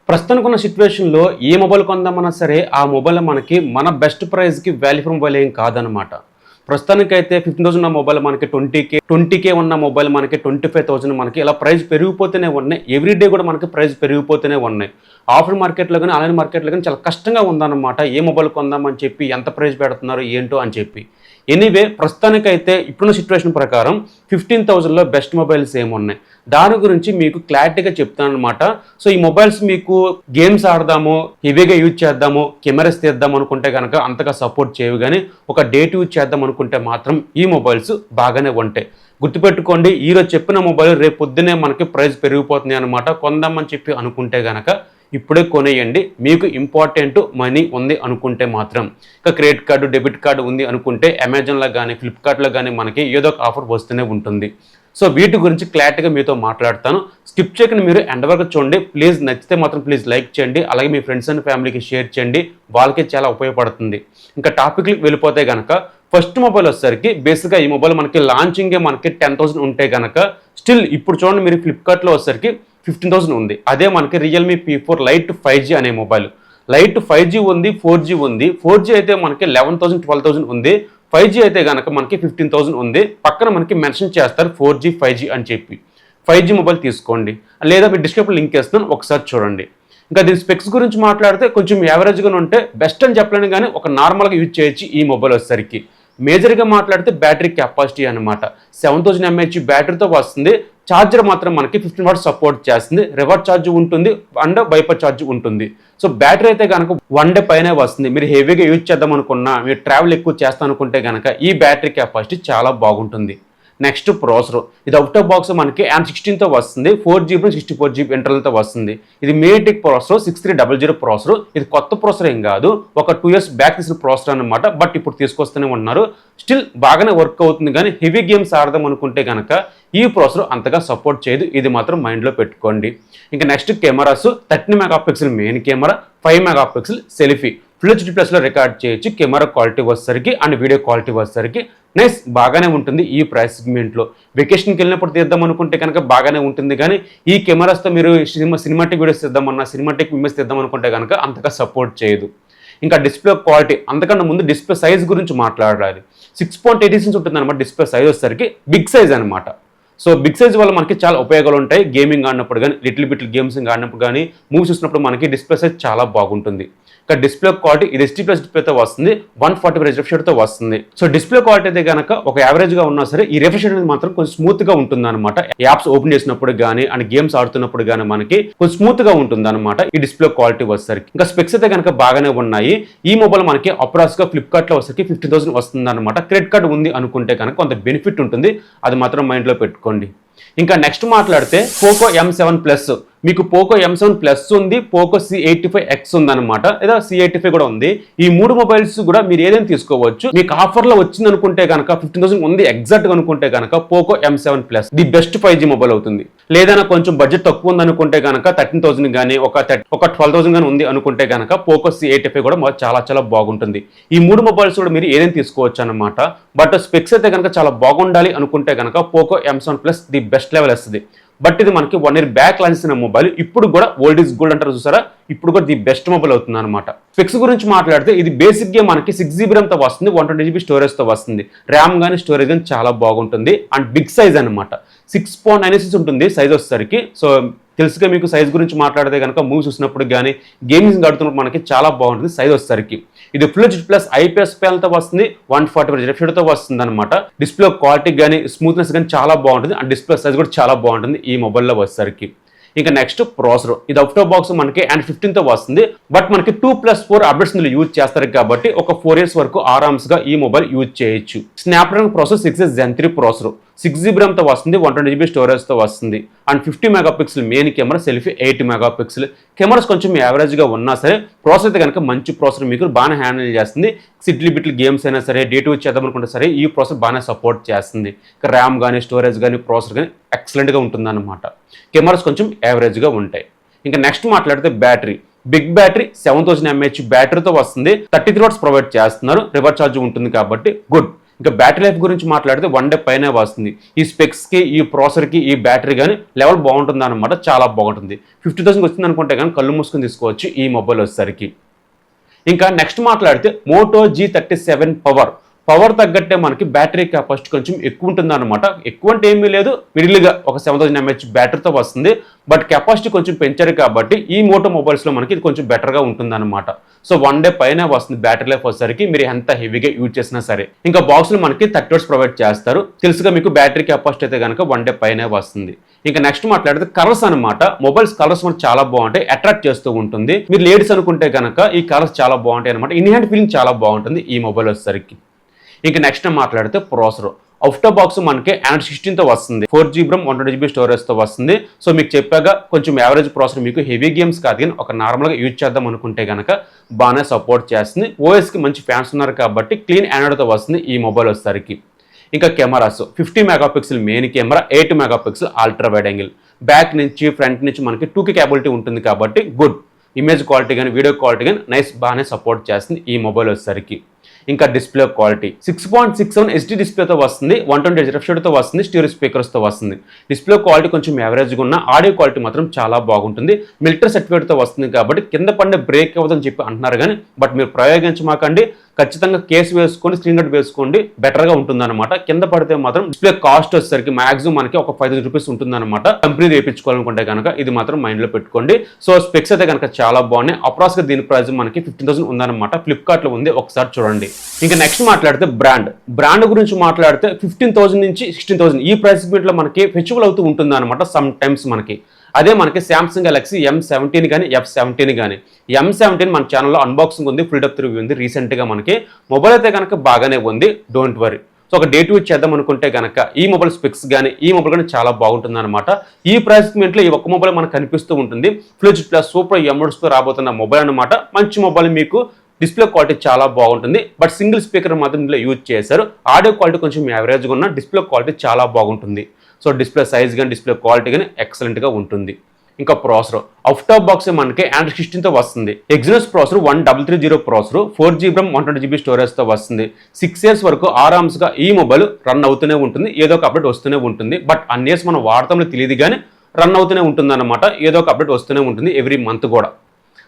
ప్రస్తుతానికి ఉన్న సిచ్యువేషన్లో ఏ మొబైల్ కొందామన్నా సరే ఆ మొబైల్ మనకి మన బెస్ట్ ప్రైస్కి వాల్యూ ఫర్ మొబైల్ ఏం కాదనమాట. ప్రస్తుతానికైతే 15,000 ఉన్న మొబైల్ మనకి 20K ఉన్న మొబైల్ మనకి 25,000 మనకి ఇలా ప్రైస్ పెరిగిపోతూనే ఉన్నాయి. ఎవ్రీడే కూడా మనకి ప్రైస్ పెరిగిపోతూనే ఉన్నాయి. ఆఫ్లైన్ మార్కెట్లో కానీ ఆన్లైన్ మార్కెట్లో కానీ చాలా కష్టంగా ఉందన్నమాట. ఏ మొబైల్ కొందామని చెప్పి ఎంత ప్రైస్ పెడుతున్నారు ఏంటో అని చెప్పి. ఎనీవే ప్రస్తుతానికైతే ఇప్పుడున్న సిచ్యువేషన్ ప్రకారం 15,000లో బెస్ట్ మొబైల్స్ ఏమున్నాయి దాని గురించి మీకు క్లారిటీగా చెప్తాను అనమాట. సో ఈ మొబైల్స్ మీకు గేమ్స్ ఆడదాము, హెవీగా యూజ్ చేద్దాము, కెమెరాస్ తీద్దాం అనుకుంటే కనుక అంతగా సపోర్ట్ చేయవు. కానీ ఒక డేట్ యూజ్ చేద్దాం అనుకుంటే మాత్రం ఈ మొబైల్స్ బాగానే ఉంటాయి. గుర్తుపెట్టుకోండి, ఈరోజు చెప్పిన మొబైల్ రేపు పొద్దునే మనకి ప్రైస్ పెరిగిపోతుంది అనమాట. కొందామని చెప్పి అనుకుంటే కనుక ఇప్పుడే కొనేయండి. మీకు ఇంపార్టెంట్ మనీ ఉంది అనుకుంటే మాత్రం. ఇంకా క్రెడిట్ కార్డు, డెబిట్ కార్డు ఉంది అనుకుంటే అమెజాన్లో కానీ ఫ్లిప్కార్ట్లో కానీ మనకి ఏదో ఒక ఆఫర్ వస్తూనే ఉంటుంది. సో వీటి గురించి క్లారిటీగా మీతో మాట్లాడతాను. స్కిప్ చేయకుండా మీరు ఎండ్ వరకు చూడండి. ప్లీజ్ నచ్చితే మాత్రం ప్లీజ్ లైక్ చేయండి. అలాగే మీ ఫ్రెండ్స్ అండ్ ఫ్యామిలీకి షేర్ చేయండి, వాళ్ళకి చాలా ఉపయోగపడుతుంది. ఇంకా టాపిక్కి వెళ్ళిపోతే కనుక ఫస్ట్ మొబైల్ వచ్చేసరికి బేసిక్గా ఈ మొబైల్ మనకి లాంచింగే మనకి 10,000 ఉంటే కనుక స్టిల్ ఇప్పుడు చూడండి మీరు ఫ్లిప్కార్ట్లో వచ్చేసరికి 15,000 ఉంది. అదే మనకి రియల్మీ P4 లైట్ 5G అనే మొబైల్. లైట్ 5G ఉంది, 4G ఉంది. 4G అయితే మనకి 11,000 12,000 ఉంది. 5G అయితే కనుక మనకి 15,000 ఉంది. పక్కన మనకి మెన్షన్ చేస్తారు 4G 5G అని చెప్పి. 5G మొబైల్ తీసుకోండి, లేదా మీ డిస్క్రిప్షన్ లింక్ వేస్తాను, ఒకసారి చూడండి. ఇంకా దీని స్పెక్స్ గురించి మాట్లాడితే కొంచెం యావరేజ్గా ఉంటే బెస్ట్ అని చెప్పలేను, కానీ ఒక నార్మల్గా యూజ్ చేయొచ్చు ఈ మొబైల్ వచ్చేసరికి. మేజర్గా మాట్లాడితే బ్యాటరీ కెపాసిటీ అనమాట 7000 mAh బ్యాటరీతో వస్తుంది. ఛార్జర్ మాత్రం మనకి 15 వాట్స్ సపోర్ట్ చేస్తుంది. రివర్స్ ఛార్జ్ ఉంటుంది అండ్ వైపర్ ఛార్జ్ ఉంటుంది. సో బ్యాటరీ అయితే కనుక 1 డే పైనే వస్తుంది. మీరు హెవీగా యూజ్ చేద్దాం అనుకున్నా, మీరు ట్రావెల్ ఎక్కువ చేస్తాను అనుకుంటే కనుక ఈ బ్యాటరీ కెపాసిటీ చాలా బాగుంటుంది. నెక్స్ట్ ప్రాసెసర్, ఇది అవుట్ ఆఫ్ బాక్స్ మనకి M16తో వస్తుంది. 4GB 64GB ఇంటర్నల్తో వస్తుంది. ఇది మేటిక్ ప్రాసెసర్ 6300 ప్రాసెసర్. ఇది కొత్త ప్రాసెసర్ ఏం కాదు, ఒక 2 years బ్యాక్ తీసిన ప్రాసెసర్ అనమాట. బట్ ఇప్పుడు తీసుకొస్తూనే ఉన్నారు. స్టిల్ బాగానే వర్క్ అవుతుంది. కానీ హెవీ గేమ్స్ ఆడదాం అనుకుంటే కనుక ఈ ప్రాసెసర్ అంతగా సపోర్ట్ చేయదు. ఇది మాత్రం మైండ్లో పెట్టుకోండి. ఇంకా next cameras 13 MP main camera, 5 MP selfie, full HD+లో రికార్డ్ చేయొచ్చు. కెమెరా క్వాలిటీ వచ్చేసరికి అండ్ వీడియో క్వాలిటీ వచ్చేసరికి నైస్ బాగానే ఉంటుంది. ఈ ప్రైస్ సెగ్మెంట్లో వెకేషన్కి వెళ్ళినప్పుడు తీద్దాం అనుకుంటే కనుక బాగానే ఉంటుంది. కానీ ఈ కెమెరాస్తో మీరు సినిమాటిక్ వీడియోస్ తీద్దామన్నా, సినిమాటిక్ ఇమేజ్ తీద్దాం అనుకుంటే కనుక అంతగా సపోర్ట్ చేయదు. ఇంకా డిస్ప్లే క్వాలిటీ, అంతకన్నా ముందు డిస్ప్లే సైజ్ గురించి మాట్లాడాలి. 6.8 ఇంచ్ ఉంటుంది అనమాట. డిస్ప్లే సైజ్ వచ్చేసరికి బిగ్ సైజ్ అనమాట. సో బిగ్ సైజ్ వల్ల మనకి చాలా ఉపయోగాలు ఉంటాయి. గేమింగ్ ఆడినప్పుడు కానీ, లిటిల్ గేమ్స్ ఆడినప్పుడు కానీ, మూవీస్ చూసినప్పుడు మనకి డిస్ప్లే సైజ్ చాలా బాగుంటుంది. ఇంకా డిస్ప్లే క్వాలిటీ ఇది HD+ డిస్ప్లేతో వస్తుంది. 140 రిఫ్రెష్ రేట్తో వస్తుంది. సో డిస్ప్లే క్వాలిటీ అయితే కనుక ఒక యావరేజ్గా ఉన్నా సరే ఈ రిఫ్రెష్ రేట్ అనేది మాత్రం కొంచెం స్మూత్గా ఉంటుంది అనమాట. యాప్స్ ఓపెన్ చేసినప్పుడు కానీ అండ్ గేమ్స్ ఆడుతున్నప్పుడు కానీ మనకి కొంచెం స్మూత్గా ఉంటుంది అనమాట ఈ డిస్ప్లే క్వాలిటీ వచ్చేసరికి. ఇంకా స్పెక్స్ అయితే కనుక బాగానే ఉన్నాయి. ఈ మొబైల్ మనకి అప్రాక్స్గా ఫ్లిప్కార్ట్లో వచ్చేసరికి 15,000 వస్తుంది అనమాట. క్రెడిట్ కార్డు ఉంది అనుకుంటే కనుక కొంత బెనిఫిట్ ఉంటుంది. అది మాత్రం మైండ్లో పెట్టుకోండి. ఇంకా నెక్స్ట్ మాట్లాడితే పోకో M7 Plus. మీకు పోకో M7 Plus ఉంది, పోకో C85X ఉందన్నమాట, లేదా C85 కూడా ఉంది. ఈ 3 మొబైల్స్ కూడా మీరు ఏదైనా తీసుకోవచ్చు. మీకు ఆఫర్లో వచ్చింది అనుకుంటే కనుక 15,000 ఉంది ఎగ్జాక్ట్గా అనుకుంటే కనుక Poco M7 Plus the best 5G mobile అవుతుంది. లేదా కొంచెం బడ్జెట్ తక్కువ ఉంది అనుకుంటే కనుక 13,000 కానీ ఒక 12,000 కానీ ఉంది అనుకుంటే కనుక పోకో C85 కూడా చాలా చాలా బాగుంటుంది. ఈ 3 మొబైల్స్ కూడా మీరు ఏదైనా తీసుకోవచ్చు అనమాట. బట్ స్పెక్స్ అయితే కనుక చాలా బాగుండాలి అనుకుంటే కనుక Poco M7 Plus the best level వస్తుంది. బట్ ఇది మనకి 1 year బ్యాక్ లాంచ్ అయిన మొబైల్. ఇప్పుడు కూడా ఓల్డ్ ఈజ్ గోల్డ్ అంటారు చూసారా, ఇప్పుడు కూడా ది బెస్ట్ మొబైల్ అవుతుంది అనమాట. స్పెక్స్ గురించి మాట్లాడితే ఇది బేసిక్గా మనకి 6GB ర్యామ్తో వస్తుంది, 128GB స్టోరేజ్తో వస్తుంది. ర్యామ్ కానీ స్టోరేజ్ కానీ చాలా బాగుంటుంది. అండ్ బిగ్ సైజ్ అనమాట, 6.96 ఉంటుంది సైజ్ వచ్చేసరికి. సో తెలుసుగా మీకు సైజ్ గురించి మాట్లాడితే కనుక మూవీస్ చూసినప్పుడు కానీ గేమింగ్ ఆడుతున్నప్పుడు మనకి చాలా బాగుంటుంది సైజ్ వచ్చేసరికి. ఇది ఫుల్ HD+ IPS ప్యానల్తో వస్తుంది, 140 రిఫ్రెష్ రేట్తో వస్తుంది అనమాట. డిస్ప్లే క్వాలిటీ కానీ స్మూత్నెస్ కానీ చాలా బాగుంటుంది. అండ్ డిస్ప్లే సైజ్ కూడా చాలా బాగుంటుంది ఈ మొబైల్లో వచ్చేసరికి. ఇంకా నెక్స్ట్ ప్రాసెసర్, ఇది అవుట్ ఆఫ్ బాక్స్ మనకి M15తో వస్తుంది. బట్ మనకి 2+4 అప్డేట్స్ ఇందులో యూజ్ చేస్తారు కాబట్టి ఒక 4 years వరకు ఆరామ్స్గా ఈ మొబైల్ యూజ్ చేయొచ్చు. Snapdragon processor 6 Gen 3 processor, 6GB ర్యామ్తో వస్తుంది, 120GB స్టోరేజ్తో వస్తుంది. And 50 MP main camera, selfie 8 MP. Cameras కొంచెం యావరేజ్గా ఉన్నా సరే ప్రాసెసర్ అయితే కనుక మంచి ప్రాసెసర్ మీకు బాగానే హ్యాండిల్ చేస్తుంది. సిడ్లీ గేమ్స్ అయినా సరే, డే టు చేద్దాం అనుకుంటే సరే ఈ ప్రాసెసర్ బాగానే సపోర్ట్ చేస్తుంది. ర్యామ్ కానీ స్టోరేజ్ కానీ ప్రాసెసర్ కానీ ఎక్సలెంట్గా ఉంటుంది అనమాట. కెమెరాస్ కొంచెం యావరేజ్గా ఉంటాయి. ఇంకా నెక్స్ట్ మాట్లాడితే బ్యాటరీ, బిగ్ బ్యాటరీ 7000 mAh బ్యాటరీతో వస్తుంది. 33 వాట్స్ ప్రొవైడ్ చేస్తున్నారు. రివర్స్ ఛార్జ్ ఉంటుంది కాబట్టి గుడ్. ఇంకా బ్యాటరీ లైఫ్ గురించి మాట్లాడితే 1 డే పైనే వస్తుంది. ఈ స్పెక్స్కి, ఈ ప్రాసెసర్కి, ఈ బ్యాటరీ కానీ లెవెల్ బాగుంటుంది అనమాట, చాలా బాగుంటుంది. 50,000 వచ్చింది అనుకుంటే కానీ కళ్ళు మూసుకొని తీసుకోవచ్చు ఈ మొబైల్ వచ్చేసరికి. ఇంకా నెక్స్ట్ మాట్లాడితే మోటో G37 పవర్ తగ్గట్టే మనకి బ్యాటరీ కెపాసిటీ కొంచెం ఎక్కువ ఉంటుంది అనమాట. ఎక్కువ అంటే ఏమీ లేదు, మిడిల్గా ఒక 7000 mAh బ్యాటరీతో వస్తుంది. బట్ కెపాసిటీ కొంచెం పెంచారు కాబట్టి ఈ మోటో మొబైల్స్లో మనకి ఇది కొంచెం బెటర్గా ఉంటుంది అనమాట. సో 1 డే పైన వస్తుంది బ్యాటరీ లైఫ్ వచ్చేసరికి, మీరు ఎంత హెవీగా యూజ్ చేసినా సరే. ఇంకా బాక్స్లో మనకి 30 hours ప్రొవైడ్ చేస్తారు. తెలుసుగా మీకు బ్యాటరీ కెపాసిటీ అయితే కనుక 1 డే పైనే వస్తుంది. ఇంకా నెక్స్ట్ మాట్లాడితే కలర్స్ అనమాట. మొబైల్స్ కలర్స్ మనకు చాలా బాగుంటాయి, అట్రాక్ట్ చేస్తూ ఉంటుంది. మీరు లేడీస్ అనుకుంటే కనుక ఈ కలర్స్ చాలా బాగుంటాయి అనమాట. ఇన్ హ్యాండ్ ఫీలింగ్ చాలా బాగుంటుంది ఈ మొబైల్ వచ్చేసరికి. ఇంకా నెక్స్ట్ మాట్లాడితే ప్రాసెసర్ అవుట్ ఆఫ్ బాక్స్ మనకి Android 16తో వస్తుంది. 4GB RAM 128GB స్టోరేజ్తో వస్తుంది. సో మీకు చెప్పాక కొంచెం యావరేజ్ ప్రాసెసర్, మీకు హెవీ గేమ్స్ కాదు కానీ ఒక నార్మల్గా యూజ్ చేద్దాం అనుకుంటే కనుక బాగానే సపోర్ట్ చేస్తుంది. ఓఎస్కి మంచి ఫ్యాన్స్ ఉన్నారు కాబట్టి క్లీన్ ఆండ్రాయిడ్తో వస్తుంది ఈ మొబైల్ వచ్చేసరికి. ఇంకా cameras 50 megapixel main camera, 8 megapixel ultra wide angle. Back నుంచి ఫ్రంట్ నుంచి మనకి 2K కేబిలిటీ ఉంటుంది కాబట్టి గుడ్. ఇమేజ్ క్వాలిటీ కానీ వీడియో క్వాలిటీ కానీ నైస్, బాగానే సపోర్ట్ చేస్తుంది ఈ మొబైల్ వచ్చేసరికి. ఇంకా డిస్ప్లే క్వాలిటీ 6.67 HD డిస్ప్లేతో వస్తుంది, 120Hz రిఫ్రెష్ రేట్తో వస్తుంది, స్టీరియో స్పీకర్స్తో వస్తుంది. డిస్ప్లే క్వాలిటీ కొంచెం యావరేజ్గా ఉన్న, ఆడియో క్వాలిటీ మాత్రం చాలా బాగుంటుంది. మిలిటరీ సర్టిఫికేట్తో వస్తుంది కాబట్టి కింద పడే బ్రేక్ అవ్వదని చెప్పి అంటున్నారు కానీ బట్ మీరు ప్రయోగించమాకండి. ఖచ్చితంగా కేసు వేసుకోండి, స్క్రీన్ గార్డ్ వేసుకోండి, బెటర్గా ఉంటుందన్నమాట. కింద పడితే మాత్రం డిస్ప్లే కాస్ట్ వచ్చేసరికి మాక్సిమం మనకి ఒక 5,000 రూపీస్ ఉంటుందన్నమాట. కంపెనీ వేయించుకోవాలనుకుంటే కనుక ఇది మాత్రం మైండ్లో పెట్టుకోండి. సో స్పెక్స్ అయితే కనుక చాలా బాగున్నాయి. అప్రాక్స్గా దీని ప్రైస్ మనకి 15,000 ఉందన్నమాట. ఫ్లిప్కార్ట్లో ఉంది, ఒకసారి చూడండి. ఇంకా నెక్స్ట్ మాట్లాడితే బ్రాండ్ గురించి మాట్లాడితే 15,000 నుంచి 16,000 ఈ ప్రైస్ లో మనకి ఫెస్టివల్ అవుతూ ఉంటుంది అనమాట సమ్ టైమ్స్ మనకి. అదే మనకి Samsung Galaxy M17 కానీ F17 కానీ. M17 మన ఛానల్లో అన్బాక్సింగ్ ఉంది, ఫుల్ డెప్త్ రివ్యూ ఉంది రీసెంట్గా మనకి. మొబైల్ అయితే కనుక బాగానే ఉంది, డోంట్ వరీ. సో ఒక డే టు చేద్దాం అనుకుంటే కనుక ఈ మొబైల్ స్పెక్స్ కానీ ఈ మొబైల్ కానీ చాలా బాగుంటుంది అనమాట. ఈ ప్రైస్ లో ఈ ఒక్క మొబైల్ మనకు కనిపిస్తూ ఉంటుంది. ఫ్లిజ్ ప్లస్ సూపర్ ఎమోడ్స్తో రాబోతున్న మొబైల్ అనమాట. మంచి మొబైల్, మీకు డిస్ప్లే క్వాలిటీ చాలా బాగుంటుంది. బట్ సింగిల్ స్పీకర్ మాత్రం ఇందులో యూజ్ చేశారు. ఆడియో క్వాలిటీ కొంచెం యావరేజ్గా ఉన్న, డిస్ప్లే క్వాలిటీ చాలా బాగుంటుంది. సో డిస్ప్లే సైజ్ కానీ డిస్ప్లే క్వాలిటీ కానీ ఎక్సలెంట్గా ఉంటుంది. ఇంకా ప్రాసెసర్ అవుట్ ఆఫ్ బాక్స్ మనకి Android 16తో వస్తుంది. Exynos processor 1330 processor, 4GB RAM 120GB స్టోరేజ్తో వస్తుంది. 6 years వరకు ఆరామ్స్గా ఈ మొబైల్ రన్ అవుతూనే ఉంటుంది. ఏదో ఒక అప్డేట్ వస్తూనే ఉంటుంది. బట్ అన్ని ఇయర్స్ మనం వాడతామో తెలియదు కానీ రన్ అవుతూనే ఉంటుంది అనమాట. ఏదో ఒక అప్డేట్ వస్తూనే ఉంటుంది ఎవ్రీ మంత్ కూడా.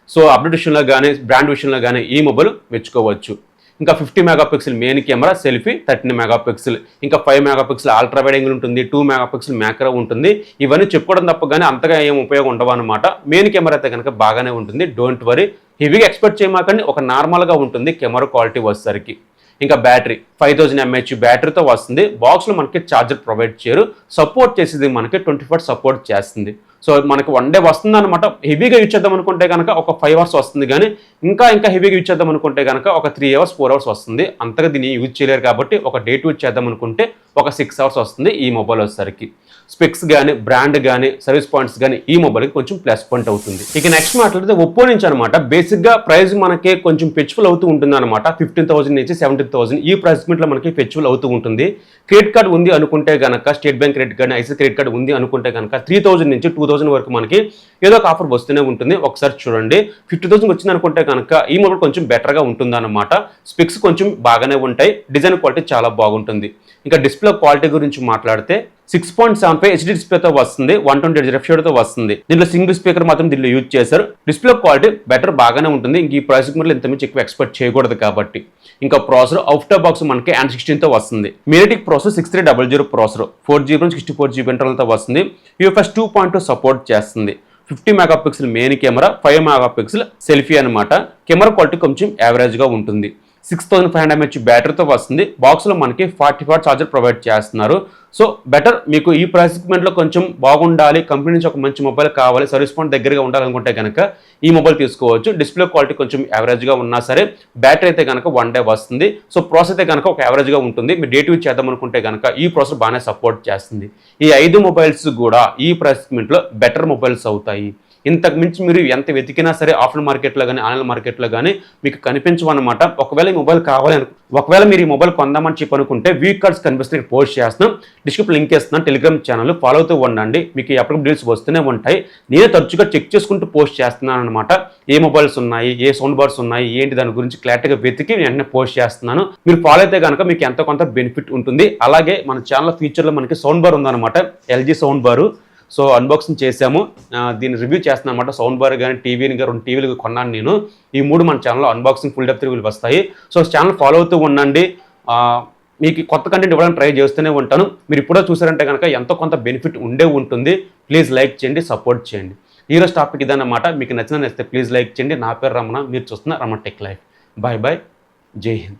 సో అప్డేట్ విషయంలో కానీ బ్రాండ్ విషయంలో కానీ ఈ మొబైల్ మెచ్చుకోవచ్చు. ఇంకా 50 megapixel main camera, selfie 13 megapixel, ఇంకా 5 మెగాపిక్సెల్ అల్ట్రా వైడ్ యాంగిల్ ఉంటుంది, 2 మెగాపిక్సెల్ మ్యాక్రో ఉంటుంది. ఇవన్నీ చెప్పుకోవడం తప్ప కానీ అంతగా ఏం ఉపయోగం ఉండవు అనమాట. మెయిన్ కెమెరా అయితే కనుక బాగానే ఉంటుంది, డోంట్ వరీ. హెవీగా ఎక్స్పెక్ట్ చేయమాకండి, ఒక నార్మల్గా ఉంటుంది కెమెరా క్వాలిటీ వచ్చేసరికి. ఇంకా బ్యాటరీ 5000 mAh బ్యాటరీతో వస్తుంది. బాక్స్లో మనకి ఛార్జర్ ప్రొవైడ్ చేయరు. సపోర్ట్ చేసేది మనకి 24 సపోర్ట్ చేస్తుంది. సో మనకి 1 డే వస్తుంది అనమాట. హెవీగా యూజ్ చేద్దాం అనుకుంటే కనుక ఒక 5 hours వస్తుంది కానీ ఇంకా హెవీగా యూజ్ చేద్దాం అనుకుంటే కనుక ఒక 3 hours 4 hours వస్తుంది. అంతగా దీన్ని యూజ్ చేయలేరు కాబట్టి ఒక డే టు చేద్దాం అనుకుంటే ఒక 6 hours వస్తుంది ఈ మొబైల్ వచ్చేసరికి. స్పెక్స్ కానీ బ్రాండ్ కానీ సర్వీస్ పాయింట్స్ కానీ ఈ మొబైల్కి కొంచెం ప్లస్ పాయింట్ అవుతుంది. ఇక నెక్స్ట్ మాట్లాడితే ఒప్పో నుంచి అనమాట. బేసిక్గా ప్రైస్ మనకి కొంచెం ఫెచ్చువల్ అవుతూ ఉంటుంది అనమాట. 15,000 నుంచి 17,000 ఈ ప్రైస్ లో మనకి ఫెచ్చువల్ అవుతూ ఉంటుంది. క్రెడిట్ కార్డ్ ఉంది అనుకుంటే కనుక, state bank credit card, ICICI credit card ఉంది అనుకుంటే కనుక 3,000 నుంచి 2,000 వరకు మనకి ఏదో ఒక ఆఫర్ వస్తూనే ఉంటుంది. ఒకసారి చూడండి. 50,000 వచ్చింది అనుకుంటే కనుక ఈ మొబైల్ కొంచెం బెటర్గా ఉంటుంది అనమాట. స్పెక్స్ కొంచెం బాగానే ఉంటాయి, డిజైన్ క్వాలిటీ చాలా బాగుంటుంది. ఇంకా డిస్ప్లే క్వాలిటీ గురించి మాట్లాడితే 6.75 HD డిస్ప్లేతో వస్తుంది, 120Hz రిఫ్రెష్ రేట్తో వస్తుంది. దీంట్లో సింగిల్ స్పీకర్ మాత్రం దీంట్లో యూజ్ చేశారు. డిస్ప్లే క్వాలిటీ బెటర్ బాగానే ఉంటుంది. ఇంక ఈ ప్రైస్ మీద ఇంత మించి ఎక్కువ ఎక్స్పెక్ట్ చేయకూడదు కాబట్టి. ఇంకా ప్రాసెసర్ అవుట్ ఆఫ్ బాక్స్ మనకి Android 16తో వస్తుంది. MediaTek processor 6300 processor, 4GB RAM 64GB ఇంటర్నల్తో వస్తుంది. UFS 2.2 సపోర్ట్ చేస్తుంది. 50 megapixel main camera, 5 megapixel selfie అనమాట. కెమెరా క్వాలిటీ కొంచెం యావరేజ్గా ఉంటుంది. 6500 mAh బ్యాటరీతో వస్తుంది. బాక్స్లో మనకి 40 వాట్ ఛార్జర్ ప్రొవైడ్ చేస్తున్నారు. సో బెటర్, మీకు ఈ ప్రైస్ సెగ్మెంట్లో కొంచెం బాగుండాలి, కంపెనీ నుంచి ఒక మంచి మొబైల్ కావాలి, సర్వీస్ పాయింట్ దగ్గరగా ఉండాలనుకుంటే కనుక ఈ మొబైల్ తీసుకోవచ్చు. డిస్ప్లే క్వాలిటీ కొంచెం యావరేజ్గా ఉన్నా సరే, బ్యాటరీ అయితే కనుక 1 డే వస్తుంది. సో ప్రాసెస్ అయితే కనుక ఒక యావరేజ్గా ఉంటుంది. మీరు డే టు డే చేద్దాం అనుకుంటే కనుక ఈ ప్రాసెస్ బాగానే సపోర్ట్ చేస్తుంది. ఈ 5 మొబైల్స్ కూడా ఈ ప్రైస్ సెగ్మెంట్లో బెటర్ మొబైల్స్ అవుతాయి. ఇంతకు మించి మీరు ఎంత వెతికినా సరే ఆఫ్లైన్ మార్కెట్లో కానీ ఆన్లైన్ మార్కెట్లో కానీ మీకు కనిపించవు అనమాట. ఒకవేళ ఈ మొబైల్ ఒకవేళ మీరు ఈ మొబైల్ కొందామని చెప్పి అనుకుంటే వీక్ కార్డ్స్ కనిపిస్తే పోస్ట్ చేస్తున్నాం, డిస్క్రిప్షన్ లింక్ ఇస్తున్నాను, టెలిగ్రామ్ ఛానల్ ఫాలో అవుతూ ఉండండి, మీకు ఎప్పటికప్పుడు డీల్స్ వస్తూనే ఉంటాయి. నేనే తరచుగా చెక్ చేసుకుంటూ పోస్ట్ చేస్తున్నాను అనమాట. ఏ మొబైల్స్ ఉన్నాయి, ఏ సౌండ్ బార్స్ ఉన్నాయి, ఏంటి దాని గురించి క్లారిటీగా వెతికి వెంటనే పోస్ట్ చేస్తున్నాను. మీరు ఫాలో అయితే కనుక మీకు ఎంతో కొంత బెనిఫిట్ ఉంటుంది. అలాగే మన ఛానల్ ఫ్యూచర్లో మనకి సౌండ్ బార్ ఉందన్నమాట, ఎల్జీ సౌండ్ బారు. సో అన్బాక్సింగ్ చేసాము, దీన్ని రివ్యూ చేస్తున్నాను అనమాట. సౌండ్ బార్ కానీ టీవీని కానీ 2 టీవీలు కొన్నాను నేను. ఈ 3 మన ఛానల్లో అన్బాక్సింగ్ ఫుల్ డెప్త్ రివ్యూలు వస్తాయి. సో ఛానల్ ఫాలో అవుతూ ఉండండి. మీకు కొత్త కంటెంట్ ఇవ్వడానికి ట్రై చేస్తూనే ఉంటాను. మీరు ఇప్పుడో చూసారంటే కనుక ఎంతో కొంత బెనిఫిట్ ఉంటుంది. ప్లీజ్ లైక్ చేయండి, సపోర్ట్ చేయండి. ఈరోజు టాపిక్ ఇదన్నమాట. మీకు నచ్చితే ప్లీజ్ లైక్ చేయండి. నా పేరు రమణ, మీరు చూస్తున్న Ramana tech life. Bye bye, జై హింద్.